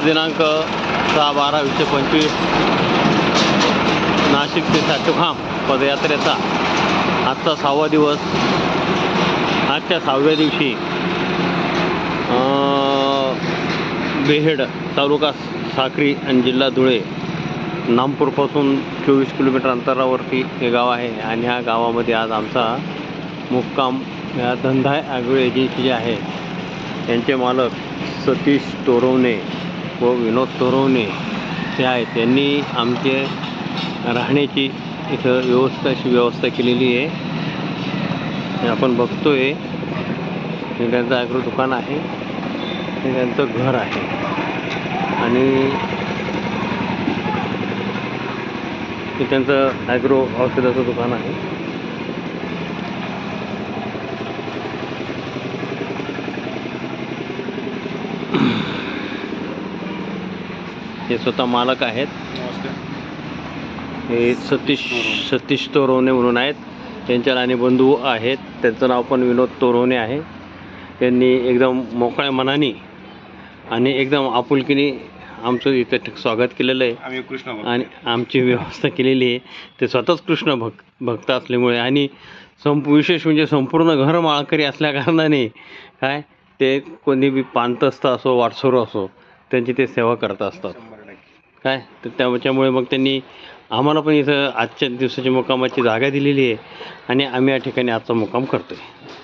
दिनांक 6/12/2025 नाशिक ते सातुखाम पदयात्रेचा आजचा 6वा दिवस. आजच्या 6व्या दिवशी बेहेड तालुका साक्री आणि जिल्हा धुळे, नामपूरपासून 24 किलोमीटर अंतरावरती हे गाव आहे. आणि ह्या गावामध्ये आज आमचा मुक्काम. या धंदा ॲग्रो एजन्सी जे आहे त्यांचे मालक सतीश तोरवणे व विनोद तोरवणे ते आहेत. त्यांनी आमचे राहण्याची इथं व्यवस्था केलेली आहे. हे आपण बघतोय. हे त्यांचं ॲग्रो दुकान आहे, हे त्यांचं घर आहे आणि हे त्यांचं ॲग्रो औषधाचं दुकान आहे. हे स्वतः मालक आहेत. हे सतीश तोरवणे म्हणून आहेत. त्यांच्या लहान बंधू आहेत. त्यांचं नाव पण विनोद तोरवणे आहे. त्यांनी एकदम मोकळ्या मनाने आणि एकदम आपुलकीने आमचं इथं स्वागत केलेलं आहे आणि आमची व्यवस्था केलेली आहे. ते स्वतःच कृष्ण भक्त असल्यामुळे आणि विशेष म्हणजे संपूर्ण घर माळकरी असल्या कारणाने काय ते कोणी बी पानतस्त असो वाटसरू असो त्यांची ते सेवा करत असतात काय. तर त्याच्यामुळे मग त्यांनी आम्हाला पण इथं आजच्या दिवसाची मुक्कामाची जागा दिलेली आहे आणि आम्ही या ठिकाणी आजचा मुक्काम करतो आहे.